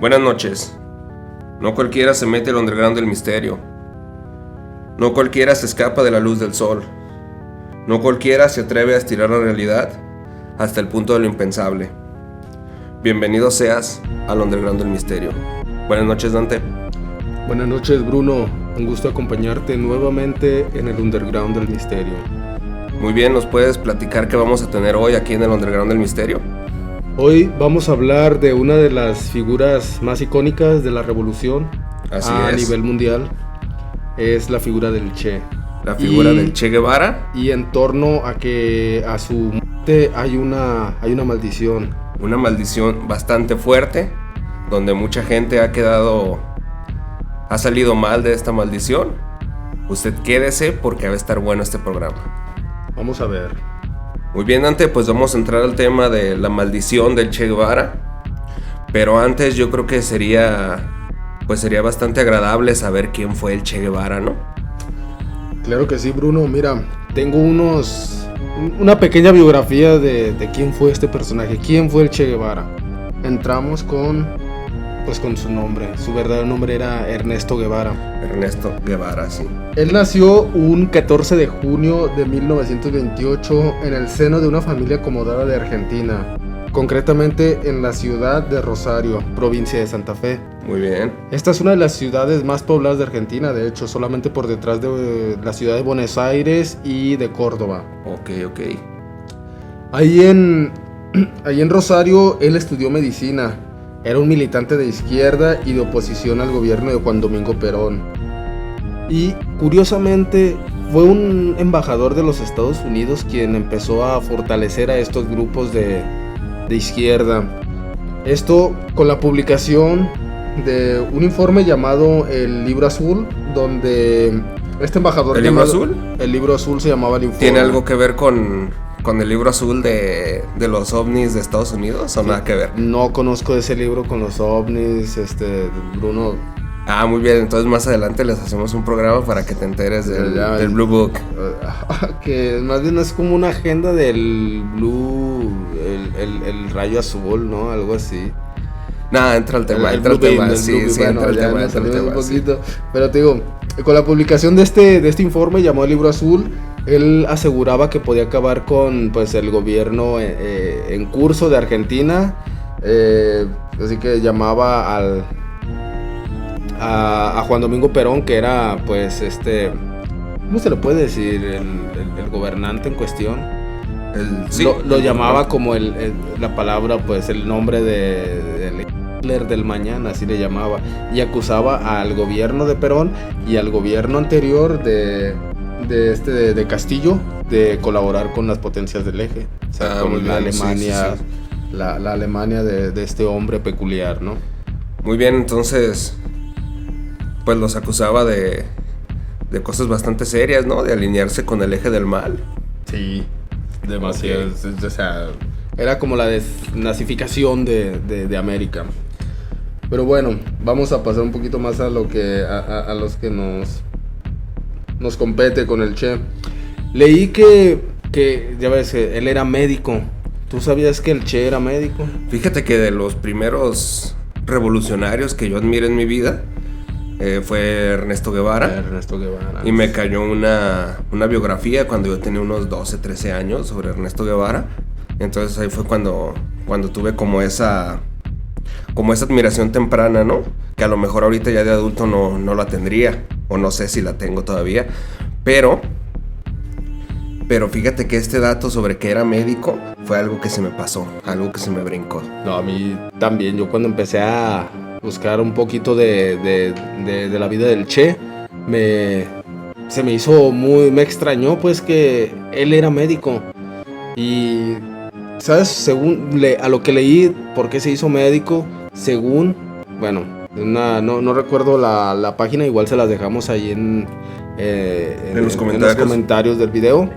Buenas noches. No cualquiera se mete al underground del misterio. No cualquiera se escapa de la luz del sol. No cualquiera se atreve a estirar la realidad hasta el punto de lo impensable. Bienvenido seas al underground del misterio. Buenas noches, Dante. Buenas noches, Bruno. Un gusto acompañarte nuevamente en el underground del misterio. Muy bien, ¿nos puedes platicar qué vamos a tener hoy aquí en el underground del misterio? Hoy vamos a hablar de una de las figuras más icónicas de la revolución a nivel mundial. Es la figura del Che. La figura del Che Guevara. Y en torno a que a su muerte hay una maldición. Una maldición bastante fuerte, donde mucha gente ha salido mal de esta maldición. Usted quédese porque va a estar bueno este programa. Vamos a ver. Muy bien, Dante, pues vamos a entrar al tema de la maldición del Che Guevara. Pero antes yo creo que sería bastante agradable saber quién fue el Che Guevara, ¿no? Claro que sí, Bruno. Mira, tengo una pequeña biografía de quién fue este personaje, quién fue el Che Guevara. Entramos con su nombre. Su verdadero nombre era Ernesto Guevara. Ernesto Guevara, sí. Él nació un 14 de junio de 1928 en el seno de una familia acomodada de Argentina, concretamente en la ciudad de Rosario, provincia de Santa Fe. Muy bien. Esta es una de las ciudades más pobladas de Argentina, de hecho, solamente por detrás de la ciudad de Buenos Aires y de Córdoba. Ok. Ahí en Rosario, él estudió medicina. Era un militante de izquierda y de oposición al gobierno de Juan Domingo Perón. Y curiosamente fue un embajador de los Estados Unidos quien empezó a fortalecer a estos grupos de izquierda. Esto con la publicación de un informe llamado El Libro Azul, donde este embajador... ¿El Libro Azul? El Libro Azul se llamaba el informe. ¿Tiene algo que ver con el Libro Azul de los ovnis de Estados Unidos o nada que ver? No conozco ese libro con los ovnis, Bruno. Ah, muy bien, entonces más adelante les hacemos un programa para que te enteres del Blue Book. Que más bien es como una agenda del Blue, el rayo azul, ¿no? Algo así. Nada, entra al tema, entra al tema. Sí, entra al tema. Un poquito. Pero te digo, con la publicación de este informe llamado El Libro Azul, él aseguraba que podía acabar con el gobierno en curso de Argentina. Así que llamaba a Juan Domingo Perón, que era ¿cómo se le puede decir? El gobernante en cuestión. Lo llamaba como la palabra, el nombre del Hitler del mañana, así le llamaba. Y acusaba al gobierno de Perón y al gobierno anterior de Castillo de colaborar con las potencias del eje. O sea, con la Alemania, sí. La Alemania de este hombre peculiar, ¿no? Muy bien, entonces pues los acusaba de cosas bastante serias, ¿no? De alinearse con el eje del mal. Sí, demasiado. Okay. O sea, era como la desnazificación de América. Pero bueno, vamos a pasar un poquito más a los que nos compete con el Che. Leí que ya ves, él era médico. ¿Tú sabías que el Che era médico? Fíjate que de los primeros revolucionarios que yo admiro en mi vida fue Ernesto Guevara. Y me cayó una biografía cuando yo tenía unos 12, 13 años sobre Ernesto Guevara. Entonces ahí fue cuando tuve como esa admiración temprana, ¿no? Que a lo mejor ahorita ya de adulto no la tendría, o no sé si la tengo todavía, pero fíjate que este dato sobre que era médico fue algo que se me pasó, algo que se me brincó. No, a mí también. Yo cuando empecé a buscar un poquito de la vida del Che, se me hizo me extrañó pues que él era médico. Y ¿sabes? Según a lo que leí, por qué se hizo médico, según, bueno, no recuerdo la página, igual se las dejamos ahí en los comentarios del video.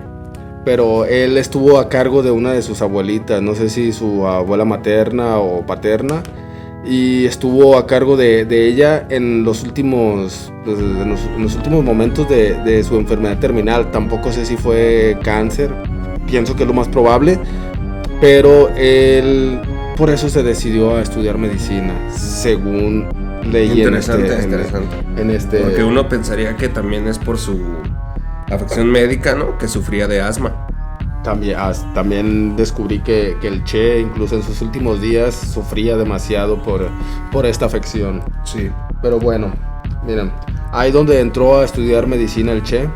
Pero él estuvo a cargo de una de sus abuelitas, no sé si su abuela materna o paterna, y estuvo a cargo de ella en los últimos momentos de su enfermedad terminal. Tampoco sé si fue cáncer, pienso que es lo más probable, pero él por eso se decidió a estudiar medicina, según leí interesante. en este... Porque uno pensaría que también es por su afección médica, ¿no? Que sufría de asma. También descubrí que el Che, incluso en sus últimos días, sufría demasiado por esta afección. Sí. Pero bueno, miren, ahí donde entró a estudiar medicina el Che,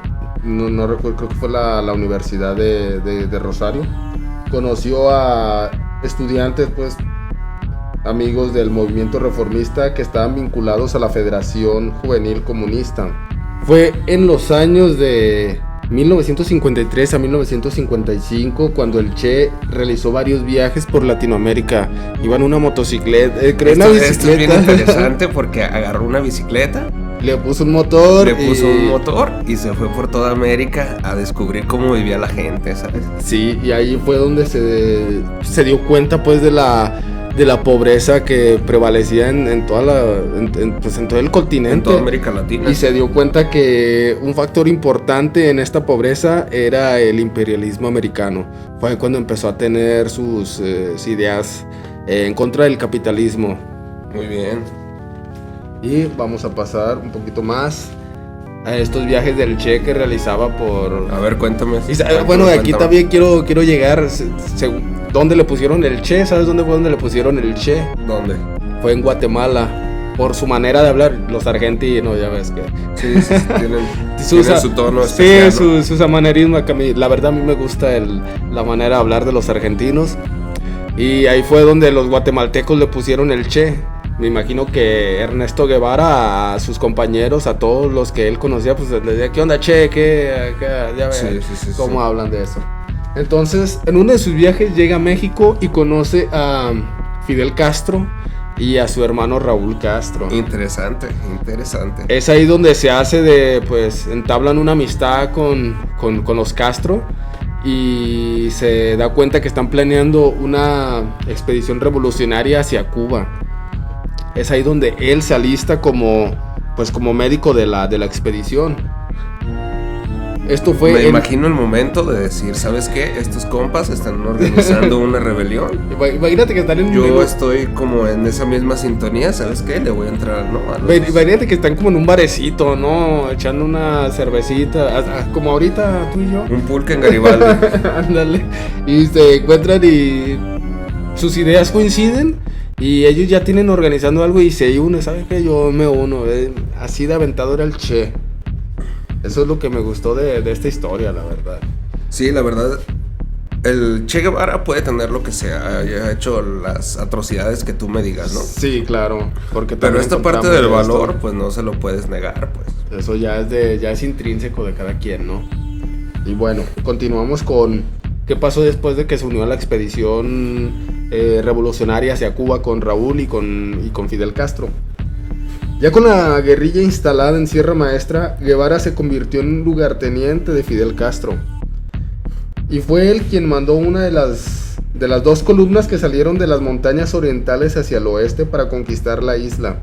no recuerdo, creo que fue la Universidad de Rosario. Conoció a estudiantes, pues, amigos del movimiento reformista que estaban vinculados a la Federación Juvenil Comunista. Fue en los años de 1953 a 1955 cuando el Che realizó varios viajes por Latinoamérica. Iba en una motocicleta, Esto es bien interesante porque agarró una bicicleta, le puso un motor y se fue por toda América a descubrir cómo vivía la gente, ¿sabes? Sí, y ahí fue donde se dio cuenta, pues, de la pobreza que prevalecía en todo el continente, en toda América Latina, y se dio cuenta que un factor importante en esta pobreza era el imperialismo americano. Fue cuando empezó a tener sus ideas en contra del capitalismo. Muy bien. Y vamos a pasar un poquito más a estos viajes del Che que realizaba por... A ver, cuéntame. Bueno, aquí también quiero llegar. ¿Dónde le pusieron el Che? ¿Sabes dónde fue donde le pusieron el Che? ¿Dónde? Fue en Guatemala. Por su manera de hablar, los argentinos, ya ves que... Sí, tienen su tono especial, sí, ¿no? Su manerismo. La verdad, a mí me gusta la manera de hablar de los argentinos. Y ahí fue donde los guatemaltecos le pusieron el Che. Me imagino que Ernesto Guevara, a sus compañeros, a todos los que él conocía, pues le decía, ¿qué onda, Che? Ya ves cómo hablan de eso. Entonces, en uno de sus viajes llega a México y conoce a Fidel Castro y a su hermano Raúl Castro. Interesante. Es ahí donde se hace entablan una amistad con los Castro y se da cuenta que están planeando una expedición revolucionaria hacia Cuba. Es ahí donde él se alista como médico de la expedición. Esto fue... Me imagino el momento de decir, ¿sabes qué? Estos compas están organizando una rebelión. Imagínate que están Yo estoy como en esa misma sintonía, ¿sabes qué? Le voy a entrar, ¿no? Imagínate que están como en un barecito, ¿no? Echando una cervecita, como ahorita tú y yo. Un pulque en Garibaldi. Ándale. Y se encuentran y sus ideas coinciden. Y ellos ya tienen organizando algo y se unen, ¿sabes qué? Yo me uno. Así de aventado era el Che. Eso es lo que me gustó de esta historia, la verdad. Sí, la verdad, el Che Guevara puede tener lo que sea, haya hecho las atrocidades que tú me digas, ¿no? Sí, claro. Pero esta parte del valor, pues no se lo puedes negar, pues. Eso ya es intrínseco de cada quien, ¿no? Y bueno, continuamos con qué pasó después de que se unió a la expedición revolucionaria hacia Cuba con Raúl y con Fidel Castro. Ya con la guerrilla instalada en Sierra Maestra, Guevara se convirtió en lugarteniente de Fidel Castro. Y fue él quien mandó una de las dos columnas que salieron de las montañas orientales hacia el oeste para conquistar la isla.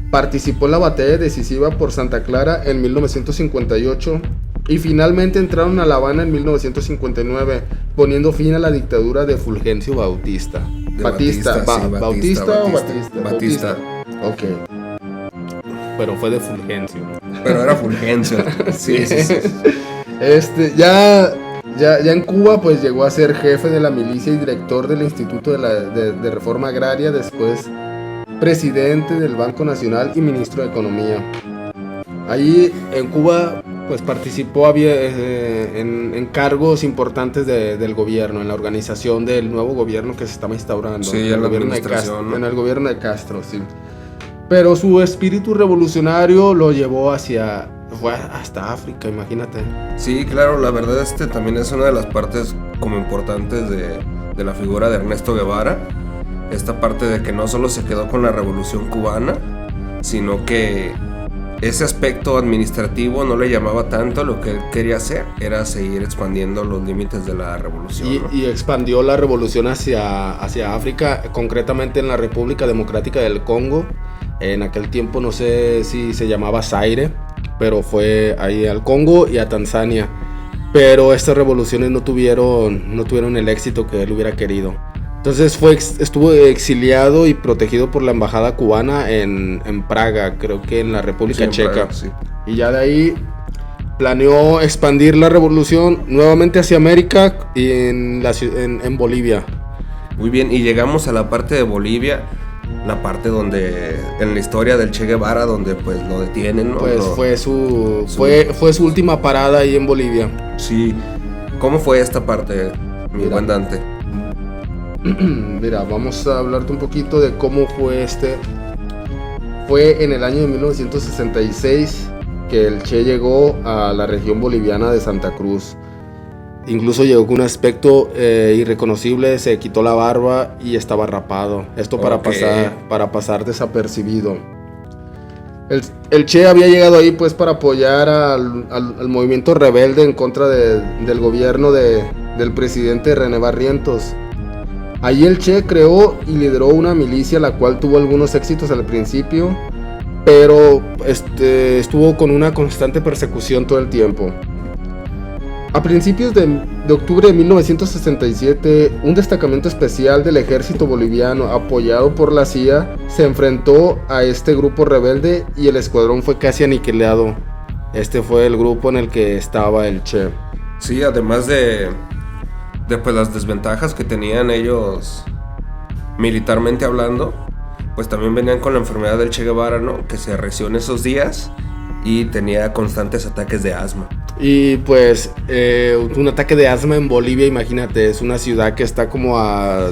Participó en la batalla decisiva por Santa Clara en 1958 y finalmente entraron a La Habana en 1959, poniendo fin a la dictadura de Fulgencio Bautista. Batista. Ok. Pero fue de Fulgencio. Pero era Fulgencio. Sí. Ya en Cuba, pues llegó a ser jefe de la milicia y director del Instituto de Reforma Agraria, después presidente del Banco Nacional y ministro de Economía. Ahí en Cuba, pues participó en cargos importantes del gobierno, en la organización del nuevo gobierno que se estaba instaurando. Sí, en la administración, ¿no? En el gobierno de Castro, sí. Pero su espíritu revolucionario lo llevó fue hasta África, imagínate. Sí, claro, la verdad también es una de las partes como importantes de la figura de Ernesto Guevara. Esta parte de que no solo se quedó con la revolución cubana, sino que ese aspecto administrativo no le llamaba tanto. Lo que él quería hacer era seguir expandiendo los límites de la revolución, ¿no? Y expandió la revolución hacia África, concretamente en la República Democrática del Congo. En aquel tiempo no sé si se llamaba Zaire, pero fue ahí al Congo y a Tanzania. Pero estas revoluciones no tuvieron el éxito que él hubiera querido. Entonces estuvo exiliado y protegido por la embajada cubana en Praga, creo que en la República Checa. Praga, sí. Y ya de ahí planeó expandir la revolución nuevamente hacia América y en Bolivia. Muy bien, y llegamos a la parte de Bolivia, la parte donde, en la historia del Che Guevara, donde pues lo detienen, ¿no? Pues fue su última parada ahí en Bolivia. Sí. ¿Cómo fue esta parte, mi buen Dante? Mira, vamos a hablarte un poquito de cómo fue Fue en el año de 1966 que el Che llegó a la región boliviana de Santa Cruz. Incluso llegó con un aspecto irreconocible, se quitó la barba y estaba rapado. Esto para pasar desapercibido. El Che había llegado ahí pues para apoyar al movimiento rebelde en contra del gobierno del presidente René Barrientos. Allí el Che creó y lideró una milicia la cual tuvo algunos éxitos al principio, pero estuvo con una constante persecución todo el tiempo. A principios de octubre de 1967, un destacamento especial del ejército boliviano, apoyado por la CIA, se enfrentó a este grupo rebelde y el escuadrón fue casi aniquilado. Este fue el grupo en el que estaba el Che. Sí, además de pues las desventajas que tenían ellos militarmente hablando, pues también venían con la enfermedad del Che Guevara, ¿no? Que se arreció en esos días y tenía constantes ataques de asma. Y pues un ataque de asma en Bolivia, imagínate, es una ciudad que está como a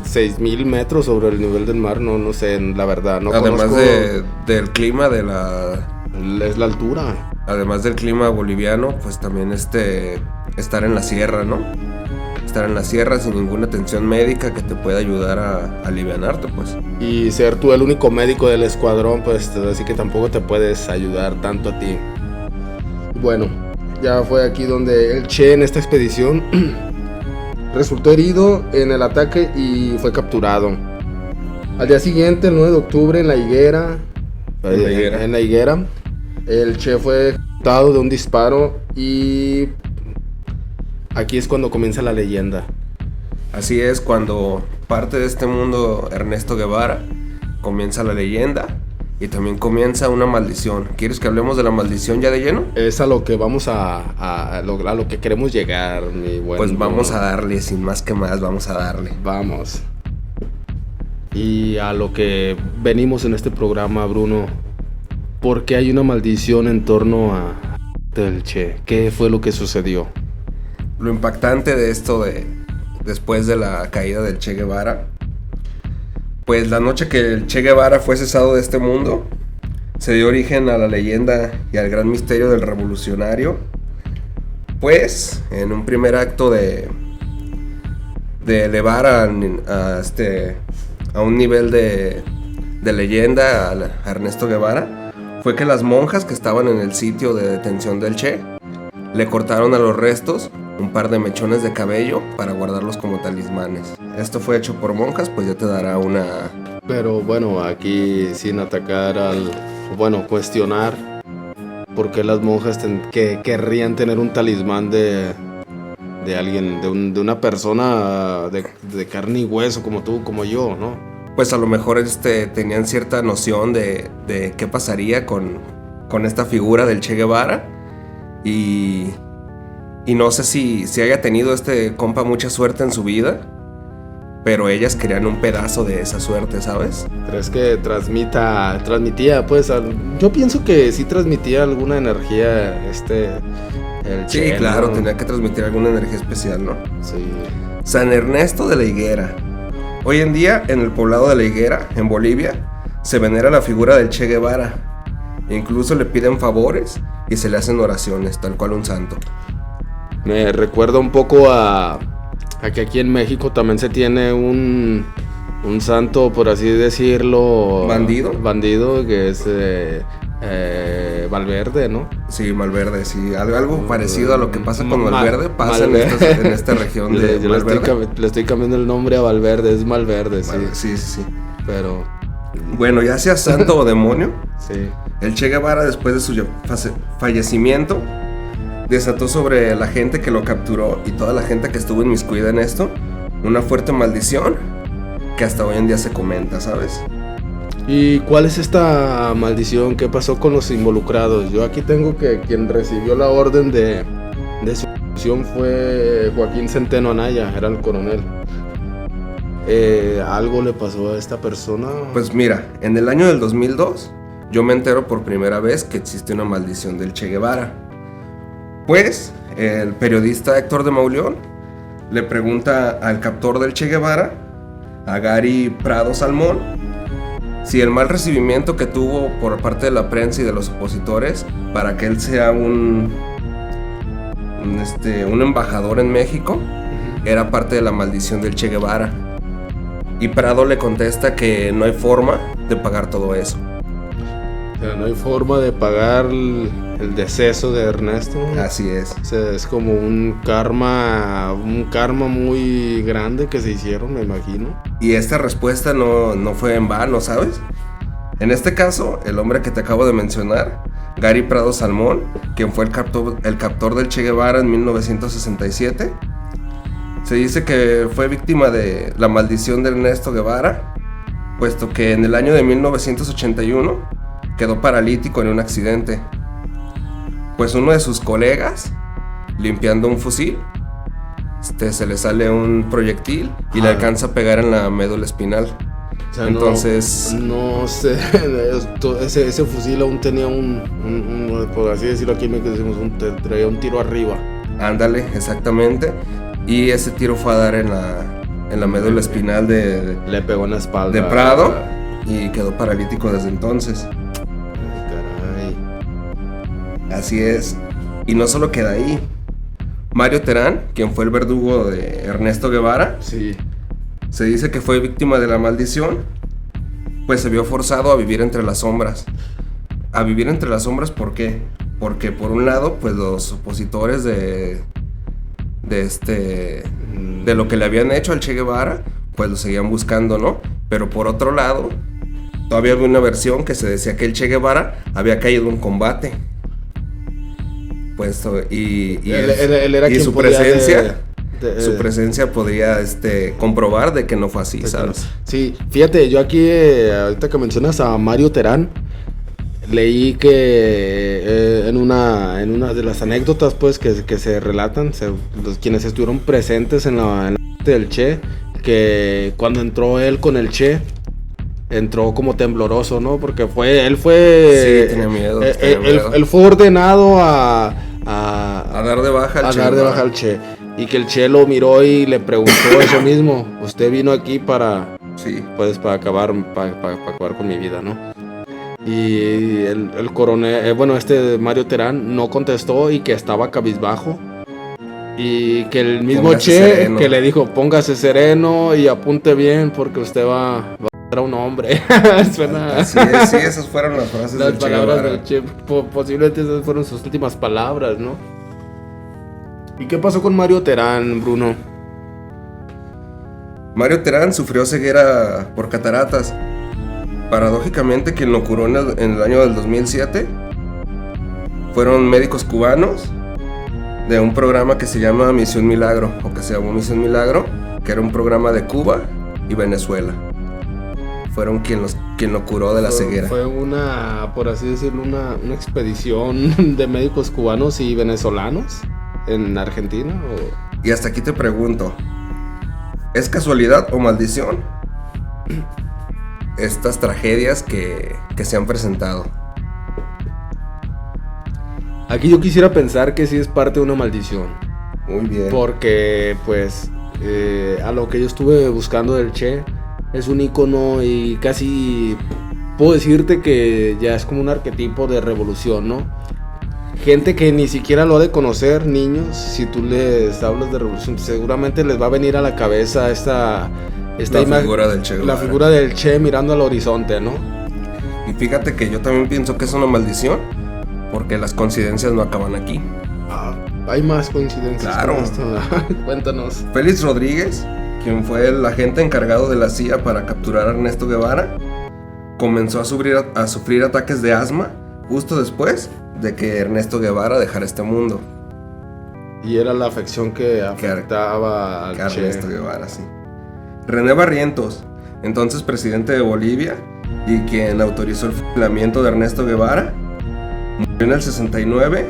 6,000 metros sobre el nivel del mar, no sé, la verdad, no además conozco. del clima Es la altura. Además del clima boliviano, pues también estar en la sierra, ¿no? Estar en la sierra sin ninguna atención médica que te pueda ayudar a alivianarte, pues. Y ser tú el único médico del escuadrón, pues así que tampoco te puedes ayudar tanto a ti. Bueno, ya fue aquí donde el Che en esta expedición resultó herido en el ataque y fue capturado. Al día siguiente, el 9 de octubre, en la higuera, el Che fue ejecutado de un disparo y aquí es cuando comienza la leyenda. Así es, cuando parte de este mundo Ernesto Guevara, comienza la leyenda y también comienza una maldición. ¿Quieres que hablemos de la maldición ya de lleno? Es a lo que vamos a lo que queremos llegar, mi buen. Pues vamos a darle, sin más que más, vamos a darle. Vamos. Y a lo que venimos en este programa, Bruno, ¿por qué hay una maldición en torno a del Che? ¿Qué fue lo que sucedió? Lo impactante de esto después de la caída del Che Guevara, pues la noche que el Che Guevara fue cesado de este mundo, se dio origen a la leyenda y al gran misterio del revolucionario. Pues en un primer acto de elevar a un nivel de leyenda a Ernesto Guevara, fue que las monjas que estaban en el sitio de detención del Che le cortaron a los restos un par de mechones de cabello para guardarlos como talismanes. Esto fue hecho por monjas, pues ya te dará una... Pero bueno, aquí sin atacar cuestionar por qué las monjas que querrían tener un talismán de alguien, de una persona de carne y hueso como tú, como yo, ¿no? Pues a lo mejor tenían cierta noción de qué pasaría con esta figura del Che Guevara y no sé si haya tenido este compa mucha suerte en su vida, pero ellas querían un pedazo de esa suerte, ¿sabes? ¿Crees que transmitía, pues, yo pienso que sí transmitía alguna energía, el Che, sí, claro, ¿no? Tenía que transmitir alguna energía especial, ¿no? Sí. San Ernesto de la Higuera. Hoy en día, en el poblado de La Higuera, en Bolivia, se venera la figura del Che Guevara. Incluso le piden favores y se le hacen oraciones, tal cual un santo. Me recuerda un poco a que aquí en México también se tiene un santo, por así decirlo. Bandido, que es Valverde, ¿no? Sí, Valverde, sí. Algo parecido a lo que pasa con Valverde pasa en esta región de Valverde. Le estoy cambiando el nombre a Valverde, es Malverde, sí. Sí. Pero... bueno, ya sea santo o demonio, sí. El Che Guevara, después de su fallecimiento, desató sobre la gente que lo capturó y toda la gente que estuvo inmiscuida en esto una fuerte maldición que hasta hoy en día se comenta, ¿sabes? ¿Y cuál es esta maldición? ¿Qué pasó con los involucrados? Yo aquí tengo que quien recibió la orden de su ejecución fue Joaquín Centeno Anaya, era el coronel. ¿Algo le pasó a esta persona? Pues mira, en el año del 2002 yo me entero por primera vez que existe una maldición del Che Guevara. Pues el periodista Héctor de Mauleón le pregunta al captor del Che Guevara, a Gary Prado Salmón, si el mal recibimiento que tuvo por parte de la prensa y de los opositores para que él sea un embajador en México era parte de la maldición del Che Guevara. Y Prado le contesta que no hay forma de pagar todo eso. O sea, no hay forma de pagar el deceso de Ernesto. Así es. O sea, es como un karma muy grande que se hicieron, me imagino. Y esta respuesta no fue en vano, ¿sabes? En este caso, el hombre que te acabo de mencionar, Gary Prado Salmón, quien fue el captor del Che Guevara en 1967, se dice que fue víctima de la maldición de Ernesto Guevara, puesto que en el año de 1981 quedó paralítico en un accidente. Pues uno de sus colegas, limpiando un fusil, se le sale un proyectil y le alcanza a pegar en la médula espinal. O sea, entonces... No sé, ese fusil aún tenía por así decirlo aquí me decimos, traía un tiro arriba. Ándale, exactamente. Y ese tiro fue a dar en la médula espinal le pegó en la espalda de Prado y quedó paralítico desde entonces. Caray. Así es. Y no solo queda ahí. Mario Terán, quien fue el verdugo de Ernesto Guevara, sí, se dice que fue víctima de la maldición, pues se vio forzado a vivir entre las sombras. A vivir entre las sombras, ¿por qué? Porque por un lado, pues los opositores de lo que le habían hecho al Che Guevara, pues lo seguían buscando, ¿no? Pero por otro lado, todavía había una versión que se decía que el Che Guevara había caído en combate. Pues su presencia, su presencia podría comprobar de que no fue así, ¿sabes? Sí, fíjate, yo aquí ahorita que mencionas a Mario Terán, leí que en una de las anécdotas pues que se relatan, quienes estuvieron presentes en la del Che, que cuando entró él con el Che, entró como tembloroso, ¿no? Porque él fue... Sí, tenía miedo. Él fue ordenado a dar de baja al Che. Y que el Che lo miró y le preguntó eso mismo. Usted vino aquí para... Sí. Pues para acabar con mi vida, ¿no? Y el coronel, Mario Terán no contestó y que estaba cabizbajo. Y que el mismo Che que le dijo, póngase sereno y apunte bien porque usted va a ser un hombre. Suena... Sí, esas fueron las frases las palabras del Che. Posiblemente esas fueron sus últimas palabras, ¿no? ¿Y qué pasó con Mario Terán, Bruno? Mario Terán sufrió ceguera por cataratas. Paradójicamente, quien lo curó en el año del 2007 fueron médicos cubanos de un programa que se llama Misión Milagro, o que se llamó Misión Milagro, que era un programa de Cuba y Venezuela. Fueron quien lo curó de la ceguera. Fue por así decirlo, una expedición de médicos cubanos y venezolanos en Argentina. Y hasta aquí te pregunto, ¿es casualidad o maldición estas tragedias que se han presentado? Aquí yo quisiera pensar que sí es parte de una maldición. Muy bien. Porque pues a lo que yo estuve buscando del Che, es un ícono y casi puedo decirte que ya es como un arquetipo de revolución, ¿no? Gente que ni siquiera lo ha de conocer, niños, si tú les hablas de revolución, seguramente les va a venir a la cabeza esta figura del Che Guevara. La figura del Che mirando al horizonte, ¿no? Y fíjate que yo también pienso que es una maldición, porque las coincidencias no acaban aquí. Hay más coincidencias. Claro. Cuéntanos. Félix Rodríguez, quien fue el agente encargado de la CIA para capturar a Ernesto Guevara, comenzó a sufrir ataques de asma justo después de que Ernesto Guevara dejara este mundo. Y era la afección que afectaba al Che. Ernesto Guevara, sí. René Barrientos, entonces presidente de Bolivia y quien autorizó el fusilamiento de Ernesto Guevara, murió en el 69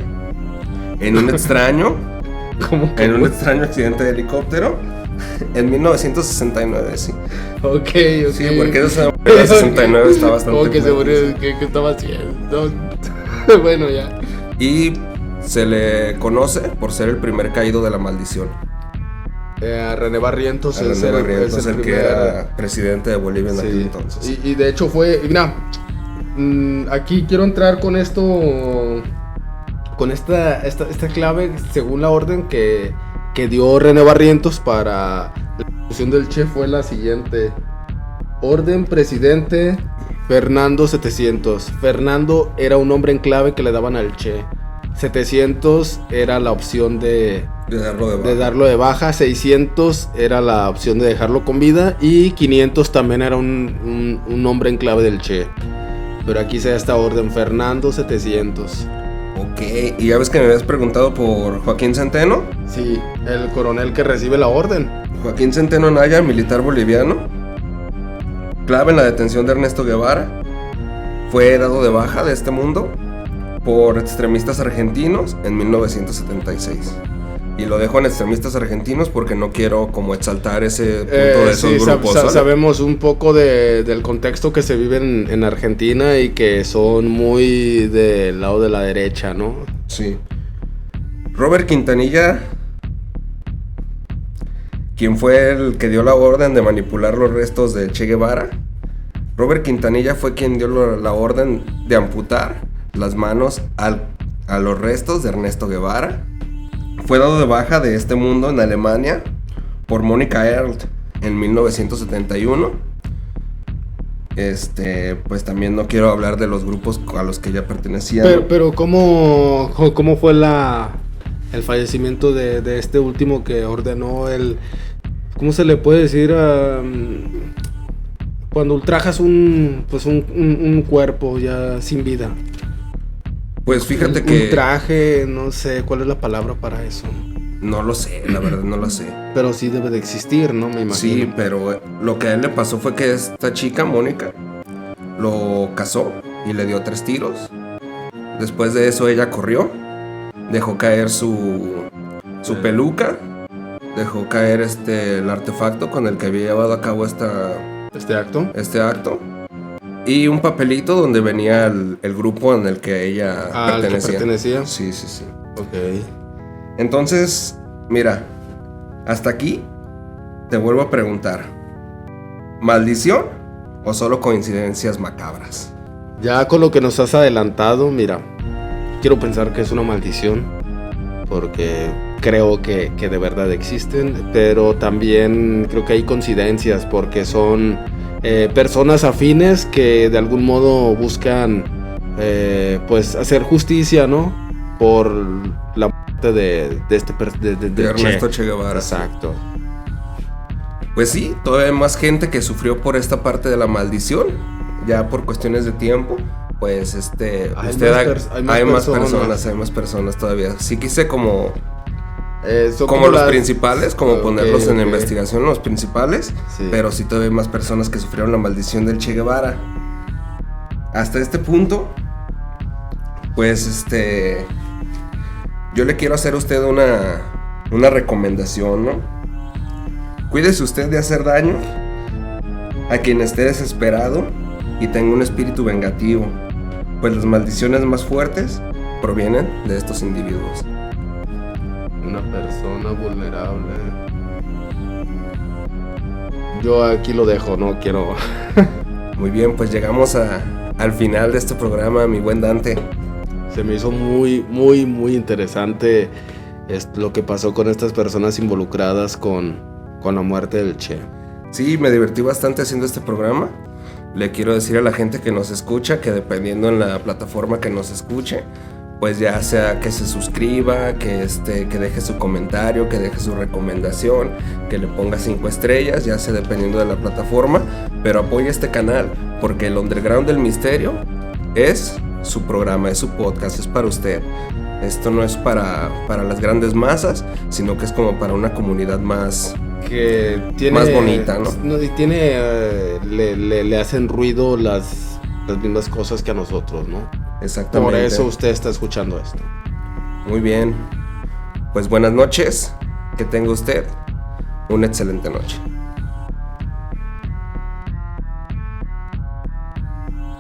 en un extraño un extraño accidente de helicóptero en 1969, sí. Ok. Sí, porque en el 69 está bastante. ¿Cómo que se murió? ¿Qué estaba haciendo? Bueno, ya. Y se le conoce por ser el primer caído de la maldición. A René Barrientos es el que era presidente de Bolivia en aquel entonces. Y de hecho fue, mira, aquí quiero entrar con esto, con esta clave según la orden que dio René Barrientos para la ejecución del Che. Fue la siguiente: orden presidente Fernando 700. Fernando era un nombre en clave que le daban al Che. 700 era la opción de darlo de baja. 600 era la opción de dejarlo con vida. Y 500 también era un nombre en clave del Che. Pero aquí se da esta orden: Fernando 700. Ok, ¿y ya ves que me habías preguntado por Joaquín Centeno? Sí, el coronel que recibe la orden. Joaquín Centeno Naya, militar boliviano, clave en la detención de Ernesto Guevara, fue dado de baja de este mundo por extremistas argentinos en 1976. Y lo dejo en extremistas argentinos porque no quiero como exaltar ese punto de esos grupos. Sabemos un poco del contexto que se vive en Argentina y que son muy del lado de la derecha, ¿no? Sí. Robert Quintanilla, quien fue el que dio la orden de manipular los restos de Che Guevara. Robert Quintanilla fue quien dio la orden de amputar las manos a los restos de Ernesto Guevara. Fue dado de baja de este mundo en Alemania por Mónica Ernst en 1971. Pues también no quiero hablar de los grupos a los que ella pertenecía. Pero ¿cómo fue el fallecimiento de este último que ordenó ¿cómo se le puede decir? Cuando ultrajas un cuerpo ya sin vida. Pues fíjate que... Un traje, no sé, ¿cuál es la palabra para eso? No lo sé, la verdad no lo sé. Pero sí debe de existir, ¿no? Me imagino. Sí, pero lo que a él le pasó fue que esta chica, Mónica, lo casó y le dio 3 tiros. Después de eso ella corrió, dejó caer su peluca, dejó caer el artefacto con el que había llevado a cabo este acto. Y un papelito donde venía el grupo en el que ella pertenecía. Sí. Ok. Entonces, mira, hasta aquí te vuelvo a preguntar: ¿maldición o solo coincidencias macabras? Ya con lo que nos has adelantado, mira, quiero pensar que es una maldición, porque creo que de verdad existen, pero también creo que hay coincidencias, porque son personas afines que de algún modo buscan pues hacer justicia, ¿no? Por la muerte de Ernesto Che Guevara. Exacto. Pues sí, todavía hay más gente que sufrió por esta parte de la maldición, ya por cuestiones de tiempo. Pues hay más personas todavía. Sí quise como los principales, como ponerlos en investigación, los principales, sí. Pero sí todavía hay más personas que sufrieron la maldición del Che Guevara. Hasta este punto, pues yo le quiero hacer a usted una recomendación, ¿no? Cuídese usted de hacer daño a quien esté desesperado y tenga un espíritu vengativo, pues las maldiciones más fuertes provienen de estos individuos. Una persona vulnerable. Yo aquí lo dejo, no quiero. Muy bien, pues llegamos al final de este programa, mi buen Dante. Se me hizo muy, muy, muy interesante lo que pasó con estas personas involucradas con la muerte del Che. Sí, me divertí bastante haciendo este programa. Le quiero decir a la gente que nos escucha que dependiendo en la plataforma que nos escuche, pues ya sea que se suscriba, que deje su comentario, que deje su recomendación, que le ponga 5 estrellas, ya sea dependiendo de la plataforma, pero apoye este canal, porque el Underground del Misterio es su programa, es su podcast, es para usted. Esto no es para las grandes masas, sino que es como para una comunidad más que tiene... Más bonita, ¿no? Y tiene... le hacen ruido las mismas cosas que a nosotros, ¿no? Exactamente. Por eso usted está escuchando esto. Muy bien. Pues buenas noches. Que tenga usted una excelente noche.